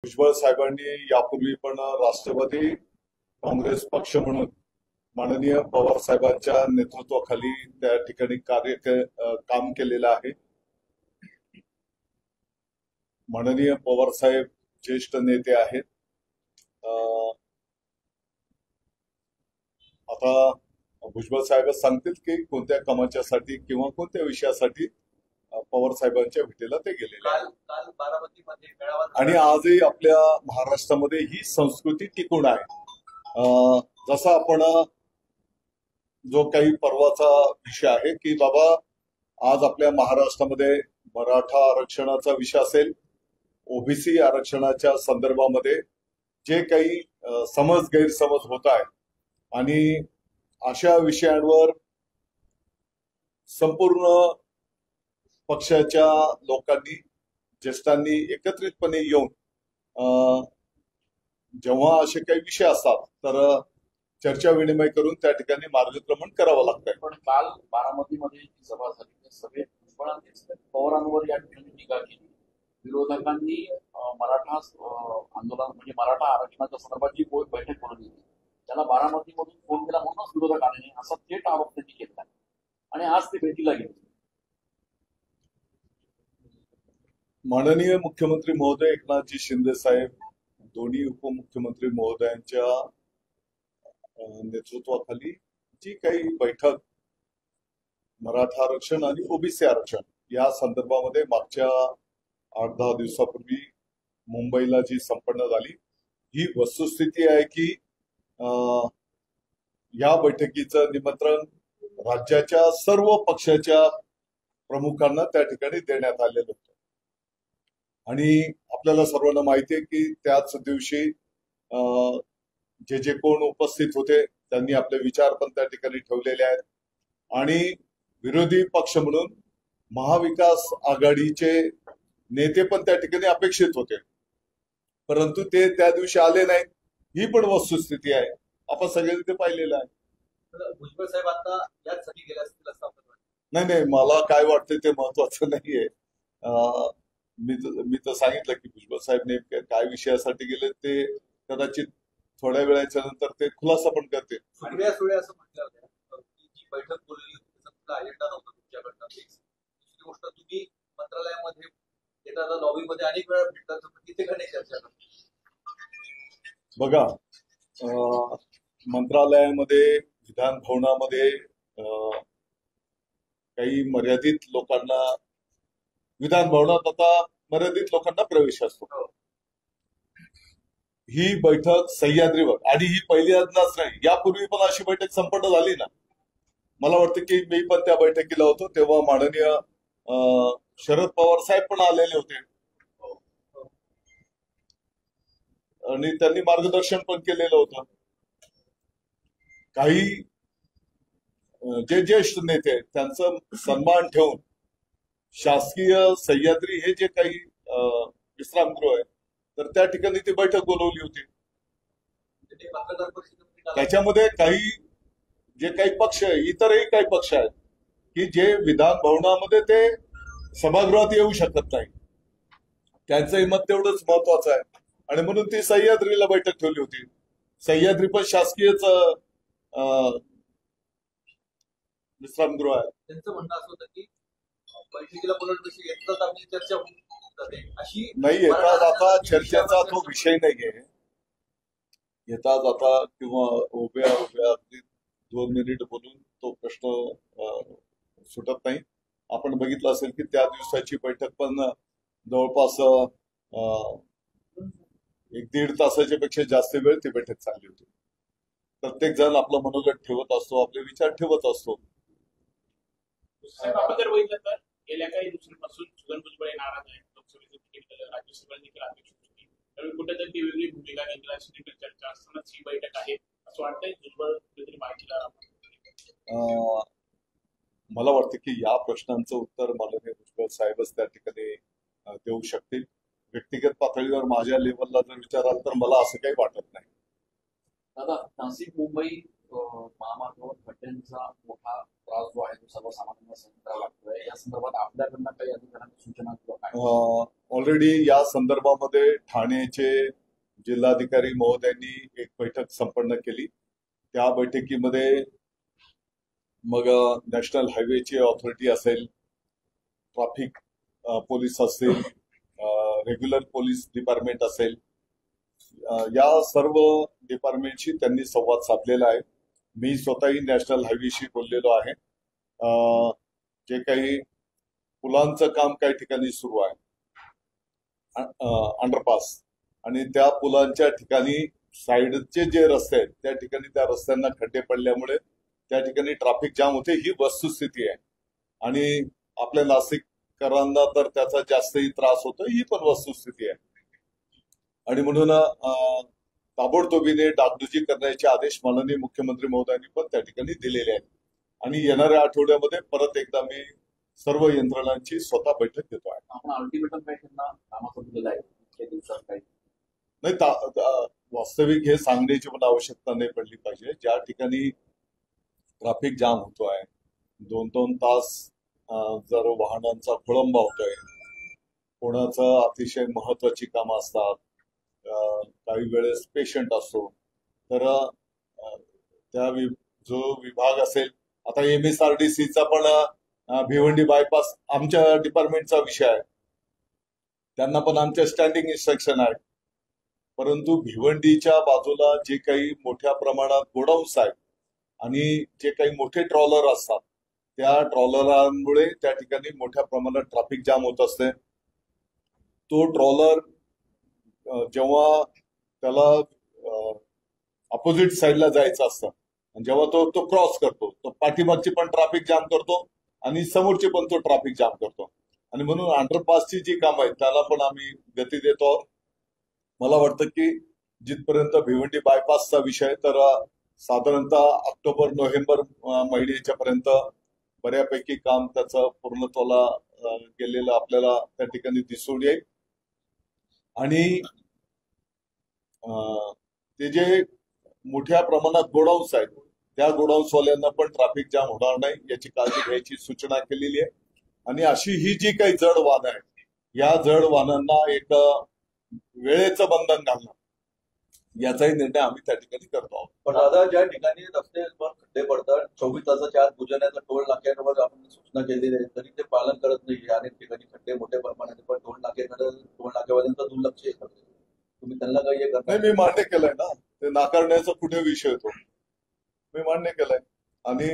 भुजबळ साहेबांनी यापूर्वी पण राष्ट्रवादी काँग्रेस पक्ष म्हणून माननीय पवार साहेबांच्या नेतृत्वाखाली त्या ठिकाणी काम केलेलं आहे. माननीय पवार साहेब ज्येष्ठ नेते आहेत. आता भुजबळ साहेबच सांगतील की कोणत्या कामाच्यासाठी किंवा कोणत्या विषयासाठी पवार साहेबांच्या भेटीला ते गेलेले आहेत. आणि आजही आपल्या महाराष्ट्रामध्ये ही संस्कृती टिकून आहे. जसा आपण जो काही पर्वाचा विषय आहे की बाबा आज आपल्या महाराष्ट्रामध्ये मराठा आरक्षणाचा विषय असेल, ओबीसी आरक्षणाच्या संदर्भामध्ये जे काही गैरसमज होत आहे आणि अशा विषयांवर संपूर्ण पक्षाच्या लोकांनी ज्येष्ठांनी एकत्रितपणे येऊन जेव्हा असे काही विषय असतात तर चर्चा विनिमय करून त्या ठिकाणी मार्गक्रमण करावं लागतंय. पण काल बारामतीमध्ये जी सभा झाली त्या सभेत भुजबळांनी पवारांवर या ठिकाणी टीका केली. विरोधकांनी मराठा आंदोलन म्हणजे मराठा आरक्षणाच्या संदर्भात जी बैठक बोलवली होती त्याला बारामतीमधून फोन केला म्हणूनच विरोधक आले नाही असा थेट आरोप त्यांनी केला आणि आज ते भेटीला गेले. माननीय मुख्यमंत्री महोदय एकनाथजी शिंदे साहेब दोन्ही उपमुख्यमंत्री महोदयांच्या नेतृत्वाखाली जी काही बैठक मराठा आरक्षण आणि ओबीसी आरक्षण या संदर्भामध्ये मागच्या 8-10 दिवसापूर्वी मुंबईला जी संपन्न झाली ही वस्तुस्थिती आहे की या बैठकीचं निमंत्रण राज्याच्या सर्व पक्षाच्या प्रमुखांना त्या ठिकाणी देण्यात आलेलं होतं. आणि आपल्याला सर्वांना माहिती आहे की त्याच दिवशी जे कोण उपस्थित होते त्यांनी आपले विचार पण त्या ठिकाणी ठेवलेले आहेत आणि विरोधी पक्ष म्हणून महाविकास आघाडीचे नेते पण त्या ठिकाणी अपेक्षित होते, परंतु ते त्या दिवशी आले नाहीत. ही पण वस्तुस्थिती आहे, आपण सगळ्यांनी ते पाहिलेलं आहे. भुजबळ साहेब आता याचसाठी गेले असतील असं आपण नाही, मला काय वाटतं ते महत्वाचं नाहीये. मी तर सांगितलं की भुजबळ साहेब नेमके काय विषयासाठी गेले ते कदाचित थोड्या वेळाच्या नंतर ते खुलासा पण करते. असं म्हटलं होतं की जी बैठक बोलली होती त्याचा अजेंडा नव्हता तुमच्याकडनं. दुसरी गोष्ट, तुम्ही मंत्रालयामध्ये येताना लॉबीमध्ये अनेक वेळा भेटतात, तिथे का नाही चर्चा करता? बघा, मंत्रालयामध्ये विधान भवनामध्ये काही मर्यादित लोकांना विधान भवनात आता मर्यादित लोकांना प्रवेश असतो. ही बैठक सह्याद्रीवर आणि ही पहिल्यांदाच नाही, यापूर्वी पण अशी बैठक संपन्न झाली ना. मला वाटतं की मी पण त्या बैठकीला होतो तेव्हा माननीय शरद पवार साहेब पण आलेले होते आणि त्यांनी मार्गदर्शन पण केलेलं होतं. काही जे ज्येष्ठ नेते आहेत त्यांचा सन्मान ठेवून शासकीय सह्याद्री हे जे काही विश्रामगृह आहे तर त्या ठिकाणी ती बैठक बोलवली होती. त्याच्यामध्ये जे काही पक्ष आहे, इतरही काही पक्ष आहेत की जे विधान भवनामध्ये ते सभागृहात येऊ शकत नाही, त्यांचंही मत तेवढंच महत्वाचं आहे आणि म्हणून ती सह्याद्रीला बैठक ठेवली होती. सह्याद्री पण शासकीयच विश्रामगृह आहे. त्यांचं म्हणणं असं होतं की बैठकीला बोलवण्याची येतात आपली चर्चा अशी नाही. येता जाता चर्चेचा तो विषय नाहीये. येता जाता किंवा उभ्या 2 मिनिट बोलून तो प्रश्न सुटत नाही. आपण बघितलं असेल की त्या दिवसाची बैठक पण जवळपास 1-1.5 तासाच्या पेक्षा जास्त वेळ ती बैठक चालली होती. प्रत्येक जण आपलं मनोगत ठेवत असतो, आपले विचार ठेवत असतो. आपण जर बघितलं तर गेल्या काही दिवसांपासून छगन भुजबळ नाराज आहेत. लोकसभेचं तिकीट राज्यसभेला देखील अपेक्षित होती, त्यामुळे कुठेतरी ती वेगळी भूमिका घेतली अशी चर्चा असतानाच ही बैठक आहे असं वाटतंय. भुजबळ कुठेतरी माहितीला मला वाटतं की या प्रश्नांचं उत्तर माननीय भुजबळ साहेबच त्या ठिकाणी देऊ शकतील. व्यक्तिगत पातळीवर माझ्या लेवलला जर विचाराल तर मला असं काही वाटत नाही. दादा, नाशिक मुंबई महामार्गावर खड्ड्यांचा मोठा त्रास जो आहे तो सर्वसामान्यांना सहन करावा लागतोय. या संदर्भात आपल्याकडनं काही अधिकाऱ्यांनी सूचना किंवा काय? ऑलरेडी या संदर्भामध्ये ठाणेचे जिल्हाधिकारी महोदयांनी एक बैठक संपन्न केली. त्या बैठकीमध्ये मग नॅशनल हायवेची ऑथॉरिटी असेल, ट्रॅफिक पोलीस असतील, रेग्युलर पोलीस डिपार्टमेंट असेल, या सर्व डिपार्टमेंटशी त्यांनी संवाद साधलेला आहे. मी स्वतःही नॅशनल हायवेशी बोललेलो आहे. जे काही पुलांचं काम काही ठिकाणी सुरू आहे, अंडरपास, आणि त्या पुलांच्या ठिकाणी साईडचे जे रस्ते आहेत त्या ठिकाणी त्या रस्त्यांना खड्डे पडल्यामुळे त्या ठिकाणी ट्रॅफिक जाम होते. ही वस्तुस्थिती आहे आणि आपल्या नाशिककरांना तर त्याचा जास्तही त्रास होतो, ही पण वस्तुस्थिती आहे. आणि म्हणून ताबडतोबीने डागडुजी करण्याचे आदेश माननीय मुख्यमंत्री महोदयांनी पण त्या ठिकाणी दिलेले आहेत. आणि येणाऱ्या आठवड्यामध्ये परत एकदा मी सर्व यंत्रणांची स्वतः बैठक घेतो आहे. आपण अल्टिमेटम काय त्यांना कामाचं दिलेलं आहे इतक्या दिवसात काही नाही, वास्तविक हे सांगण्याची पण आवश्यकता नाही पडली पाहिजे. ज्या ठिकाणी ट्रॅफिक जाम होतो आहे, 2-2 तास जर वाहनांचा खोळंबा होतोय, कोणाचं अतिशय महत्वाची कामं असतात, काही वेळेस पेशंट असतो, तर त्या जो विभाग असेल, आता MSRDCचा पण भिवंडी बायपास आमच्या डिपार्टमेंटचा विषय आहे, त्यांना पण आमच्या स्टँडिंग इन्स्ट्रक्शन आहे. परंतु भिवंडीच्या बाजूला जे काही मोठ्या प्रमाणात गोडाऊन्स आहेत आणि जे काही मोठे ट्रॉलर असतात, त्या ट्रॉलरांमुळे त्या ठिकाणी मोठ्या प्रमाणात ट्रॅफिक जाम होत असते. तो ट्रॉलर जेव्हा त्याला अपोजिट साईडला जायचं असतं आणि जेव्हा तो क्रॉस करतो, तो पाठीमागची पण ट्रॅफिक जाम करतो आणि समोरची पण तो ट्रॅफिक जाम करतो. आणि म्हणून अंडरपासची जी कामं आहेत त्याला पण आम्ही गती देतो. मला वाटतं की जिथपर्यंत भिवंडी बायपासचा विषय, तर साधारणतः ऑक्टोबर-नोव्हेंबर महिन्याच्या पर्यंत बऱ्यापैकी काम त्याचं पूर्णत्वाला गेलेलं आपल्याला त्या ठिकाणी दिसून येईल. आणि ते जे मोठ्या प्रमाणात गोडाऊन्स आहेत त्या गोडाऊन्सवाल्यांना पण ट्रॅफिक जाम होणार नाही याची काळजी घ्यायची सूचना केलेली आहे. आणि अशी ही जी काही जड वाहनं आहेत, या जड वाहनांना एक वेळेचं बंधन घालणं याचाही निर्णय आम्ही त्या ठिकाणी करतो आहोत. पण दादा, ज्या ठिकाणी रस्त्यावर खड्डे पडतात, 24 तासाच्या आत बुजवण्याचा टोल नाक्यांवर आपण सूचना केलेली आहे, तरी ते पालन करत नाही. अनेक ठिकाणी खड्डे मोठ्या प्रमाणात, पण टोल नाक्यावाल्यांचा दुर्लक्ष आहे. तुम्ही त्यांना काही हे करता? नाही, मी मान्य केलंय ना, ते नाकारण्याचा कुठे विषय येतो, मी मान्य केलंय. आणि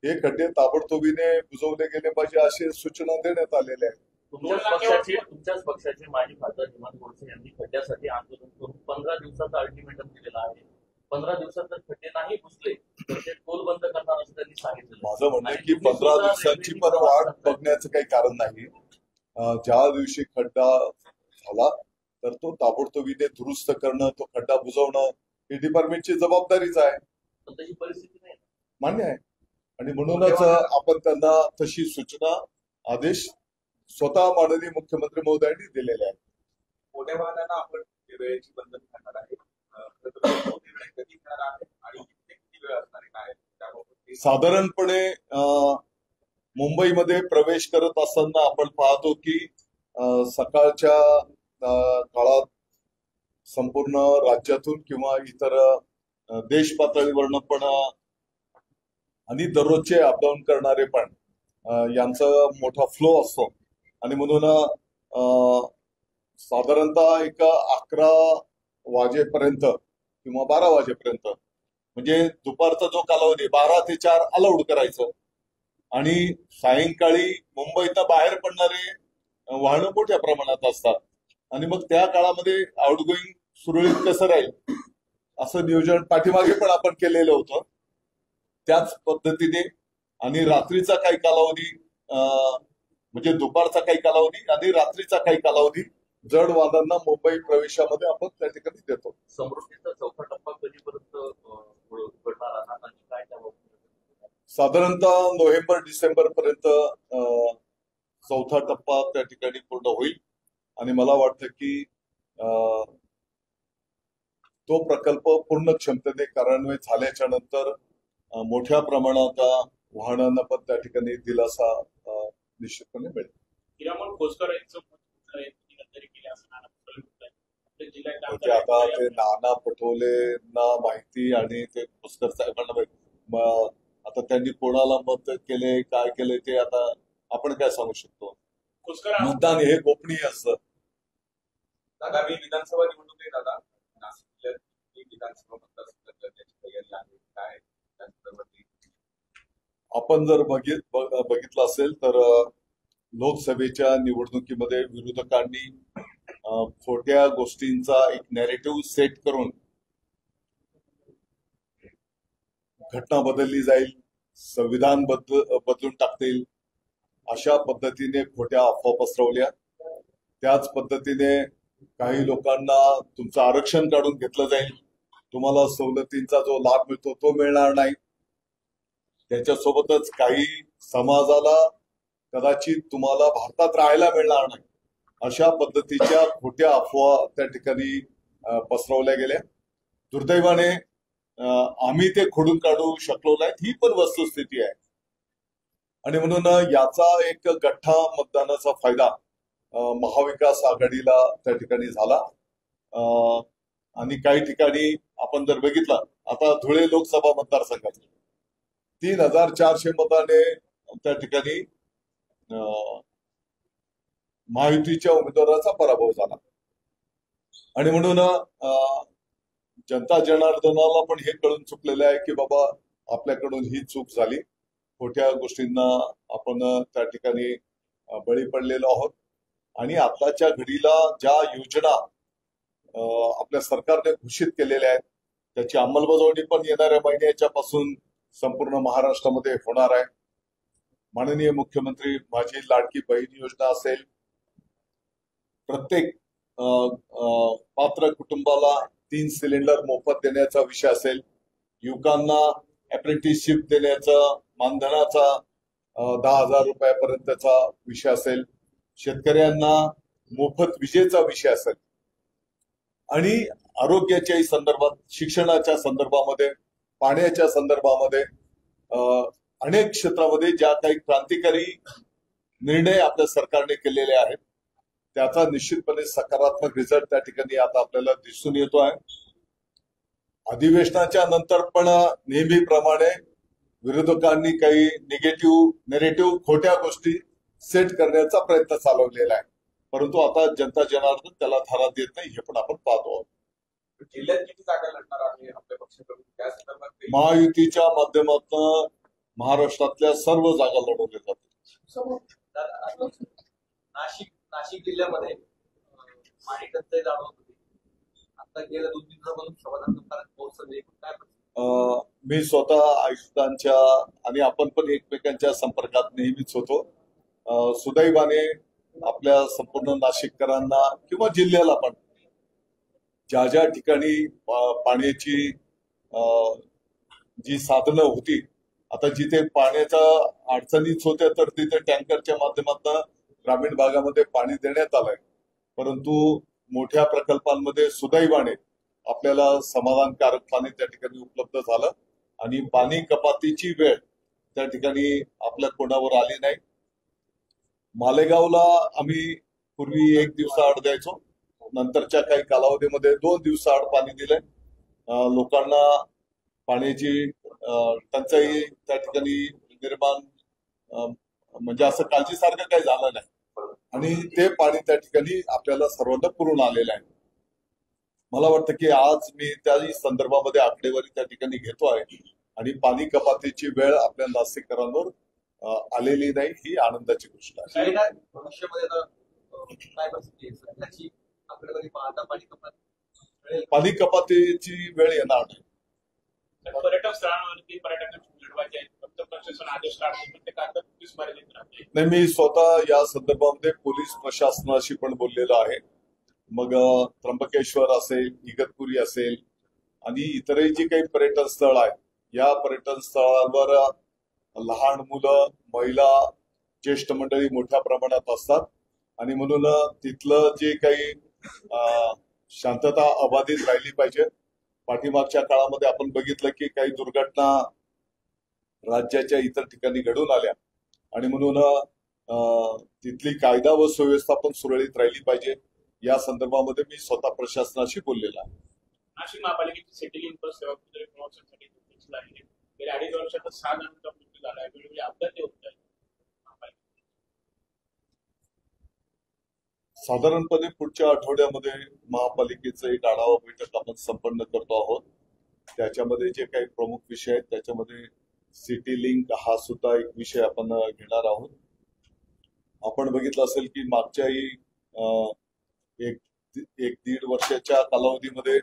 हे खड्डे ताबडतोबीने बुजवले गेले पाहिजे अशी सूचना देण्यात आलेल्या आहेत. तुमच्याच पक्षाचे माजी खासदार हेमंत गोडसे यांनी खड्ड्यासाठी आंदोलन करून 15 दिवसाचा अल्टिमेटम दिलेला आहे. 15 दिवसात जर खड्डे नाही बुजले तर ते टोल बंद करणार असं त्यांनी सांगितलं. माझं म्हणणं आहे की 15 दिवसांची पण वाट बघण्याचं काही कारण नाही. ज्या दिवशी खड्डा झाला तर तो ताबडतोबीने दुरुस्त करणं, तो खड्डा बुजवणं ही डिपार्टमेंटची जबाबदारीच आहे. पण तशी परिस्थिती नाही. मान्य आहे. आणि म्हणूनच आपण त्यांना तशी सूचना, आदेश स्वतः माननीय मुख्यमंत्री महोदयांनी दिलेले आहेत. मोठ्या वाहनांना आपण वेळेची बंधन करणार आहे, कधी करणार आहे आणि किती वेळ असणार आहे, काय साधारणपणे मुंबईमध्ये प्रवेश करत असताना आपण पाहतो की सकाळच्या काळात संपूर्ण राज्यातून किंवा इतर देश पातळीवरनं पण आणि दररोजचे अपडाऊन करणारे पण यांचा मोठा फ्लो असतो. आणि म्हणून साधारणतः एक 11 वाजेपर्यंत किंवा 12 वाजेपर्यंत, म्हणजे दुपारचा जो कालावधी 12 ते 4 अलाउड करायचं. आणि सायंकाळी मुंबईतनं बाहेर पडणारे वाहनं मोठ्या प्रमाणात असतात आणि मग त्या काळामध्ये आउटगोईंग सुरळीत कसं राहील असं नियोजन पाठीमागे पण आपण केलेलं होतं. त्याच पद्धतीने आणि रात्रीचा काही कालावधी, म्हणजे दुपारचा काही कालावधी आणि रात्रीचा काही कालावधी जड वाहनांना मुंबई प्रवेशामध्ये आपण त्या ठिकाणी देतो. समृद्धीचा चौथा टप्पा कधीपर्यंत उघडणार आणि काय त्याबाबत? साधारणतः नोव्हेंबर-डिसेंबर पर्यंत चौथा टप्पा त्या ठिकाणी पूर्ण होईल. आणि मला वाटतं की तो प्रकल्प पूर्ण क्षमतेने कार्यान्वित झाल्याच्या नंतर मोठ्या प्रमाणात वाहनांना पण त्या ठिकाणी दिलासा निश्चितपणे मिळेल. हिरामण खोसकर यांचं गद्दारी केली असं नाना पटोले म्हणतात. आपल्या जिल्ह्यात ते आता ते नाना पटोलेंना माहिती आणि ते खोसकर साहेबांना माहिती. मग आता त्यांनी कोणाला मत केले काय केले ते आता आपण काय सांगू शकतो. खोसकर मतदान हे गोपनीय असतं. आगामी विधानसभा निवडणुकीत आता नाशिक विधानसभा मतदारसंघात करण्याची तयारी आहे काय त्या संदर्भात आपण जर बघितलं असेल तर लोकसभेच्या निवडणुकीमध्ये विरोधकांनी खोट्या गोष्टींचा एक नॅरेटिव्ह सेट करून घटना बदलली जाईल, संविधान बदलून टाकतील अशा पद्धतीने खोट्या अफवा पसरवल्या. त्याच पद्धतीने काही लोकांना तुमचं आरक्षण काढून घेतलं जाईल, तुम्हाला सवलतींचा जो लाभ मिळतो तो मिळणार नाही. त्याच्यासोबतच काही समाजाला कदाचित तुम्हाला भारतात राहायला मिळणार नाही अशा पद्धतीच्या खोट्या अफवा त्या ठिकाणी पसरवल्या गेल्या. दुर्दैवाने आम्ही ते खोडून काढू शकलो नाहीत ही पण वस्तुस्थिती आहे. आणि म्हणून याचा एक गठ्ठा मतदानाचा फायदा महाविकास आघाडीला त्या ठिकाणी झाला. आणि काही ठिकाणी आपण जर बघितलं आता धुळे लोकसभा मतदारसंघात 3,400 मताने त्या ठिकाणी महायुतीच्या उमेदवाराचा पराभव झाला. आणि म्हणून जनता जनार्दनाला पण हे कळून चुकलेलं आहे की बाबा आपल्याकडून ही चूक झाली, खोट्या गोष्टींना आपण त्या ठिकाणी बळी पडलेलो आहोत. आणि आताच्या घडीला ज्या योजना आपल्या सरकारने घोषित केलेल्या आहेत त्याची अंमलबजावणी पण येणाऱ्या महिन्याच्या पासून संपूर्ण महाराष्ट्रामध्ये होणार आहे. माननीय मुख्यमंत्री माझी लाडकी बहीण योजना असेल, प्रत्येक पात्र कुटुंबाला 3 सिलेंडर मोफत देण्याचा विषय असेल, युवकांना अप्रेंटिसशिप देण्याचा मानधनाचा 10,000 रुपयापर्यंतचा विषय असेल, शेतकऱ्यांना मोफत विजेचा विषय असेल आणि आरोग्याच्याही संदर्भात, शिक्षणाच्या संदर्भामध्ये, पाण्याच्या संदर्भामध्ये अनेक क्षेत्रामध्ये ज्या काही क्रांतिकारी निर्णय आपल्या सरकारने केलेले आहेत त्याचा निश्चितपणे सकारात्मक रिझल्ट त्या ठिकाणी आता आपल्याला दिसून येतो आहे. अधिवेशनाच्या नंतर पण नेहमीप्रमाणे विरोधकांनी काही नेरेटिव्ह खोट्या गोष्टी सेट करण्याचा प्रयत्न चालवलेला आहे, परंतु आता जनता जनार्दन त्याला धारा देत नाही हे पण आपण पाहतो आहोत. जिल्ह्यात किती जागा लढणार आहे आपल्या पक्षाकडून त्या संदर्भात महायुतीच्या माध्यमातून महाराष्ट्रातल्या सर्व जागा लढवल्या जातील. नाशिक जिल्ह्यामध्ये पाणी टंचाई जाणवत होती. आता गेल्या 2 दिवसापासून समाधानकारक पाऊस काय मी स्वतः आयुक्तांच्या आणि आपण पण एकमेकांच्या संपर्कात नेहमीच होतो. सुदैवाने आपल्या संपूर्ण नाशिककरांना किंवा जिल्ह्याला पण ज्या ज्या ठिकाणी पाण्याची जी साधनं होती, आता जिथे पाण्याच्या अडचणीच होत्या तर तिथे टँकरच्या माध्यमातून ग्रामीण भागामध्ये पाणी देण्यात आलंय. परंतु मोठ्या प्रकल्पांमध्ये सुदैवाने आपल्याला समाधानकारक पाणी त्या ठिकाणी उपलब्ध झालं आणि पाणी कपातीची वेळ त्या ठिकाणी आपल्या कोणावर आली नाही. मालेगावला आम्ही पूर्वी 1 दिवसाआड द्यायचो, नंतरच्या काही कालावधीमध्ये 2 दिवसाआड पाणी दिलंय. लोकांना पाण्याची टंचाई त्या ठिकाणी निर्माण म्हणजे असं काळजीसारखं काही झालं नाही आणि ते पाणी त्या ठिकाणी आपल्याला सर्वांना पुरून आलेलं आहे. मला वाटतं की आज मी त्या संदर्भामध्ये आकडेवारी त्या ठिकाणी घेतो आहे आणि पाणी कपातीची वेळ आपल्या नाशिककरांवर आलेली नाही ही आनंदाची गोष्ट आहे. भविष्यामध्ये काय परिस्थिती आहे सध्याची आकडेवारी पाहता पाणी कपातीची वेळ येणार नाही. पर्यटन स्थळांवरती पर्यटकांची मिळवायचे आहेत, फक्त प्रशासन आदेश काढतो ते कागद पोलीस मर्यादित राहते. नाही, मी स्वतः या संदर्भामध्ये पोलीस प्रशासनाशी पण बोललेलो आहे. मग त्र्यंबकेश्वर असेल, इगतपुरी असेल आणि इतरही जी काही पर्यटन स्थळ आहेत या पर्यटन स्थळांवर लहान मुलं, महिला, ज्येष्ठ मंडळी मोठ्या प्रमाणात असतात आणि म्हणून तिथलं जे काही शांतता अबाधित राहिली पाहिजे. पाठीमागच्या काळामध्ये आपण बघितलं की काही दुर्घटना राज्याच्या इतर ठिकाणी घडून आल्या आणि म्हणून तिथली कायदा व सुव्यवस्था पण सुरळीत राहिली पाहिजे या संदर्भामध्ये मी स्वतः प्रशासनाशी बोललेला आहे. नाशिक महापालिकेची सेटिलिंग बस सेवा कुठेतरी प्रमोशनसाठी घेतली आहे. गेल्या 2.5 वर्षात 6 जणांचा मृत्यू झाला आहे. वेगवेगळे अपघात होत आहेत. साधारणपणे पुढच्या आठवड्यामध्ये महापालिकेचं एक आढावा बैठक आपण संपन्न करतो आहोत. त्याच्यामध्ये जे काही प्रमुख विषय आहेत त्याच्यामध्ये सिटी लिंक हा सुद्धा एक विषय आपण घेणार आहोत. आपण बघितलं असेल की मागच्याही एक दीड वर्षाच्या कालावधीमध्ये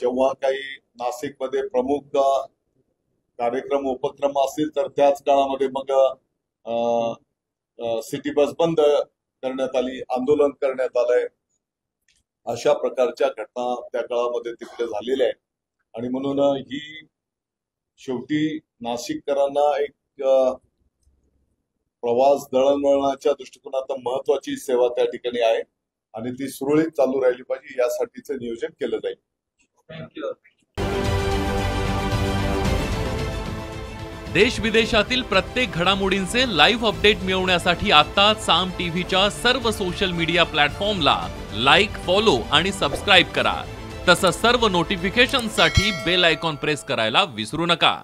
जेव्हा काही नाशिकमध्ये प्रमुख कार्यक्रम उपक्रम असतील तर त्याच काळामध्ये मग सिटी बस बंद करण्यात आली, आंदोलन करण्यात आलंय. अशा प्रकारच्या घटना त्या काळामध्ये तिकडे झालेल्या आहेत आणि म्हणून ही शेवटी नाशिककरांना एक प्रवास दळणवळणाच्या दृष्टिकोनातून महत्वाची सेवा त्या ठिकाणी आहे आणि ती सुरळीत चालू राहिली पाहिजे यासाठीचं नियोजन केलं जाईल. देश विदेशातील प्रत्येक घडामोडींचे लाईव्ह अपडेट मिळवण्यासाठी आता साम टीव्हीच्या सर्व सोशल मीडिया प्लॅटफॉर्मला लाईक, फॉलो आणि सबस्क्राईब करा. तसंच सर्व नोटिफिकेशनसाठी बेल आयकॉन प्रेस करायला विसरू नका.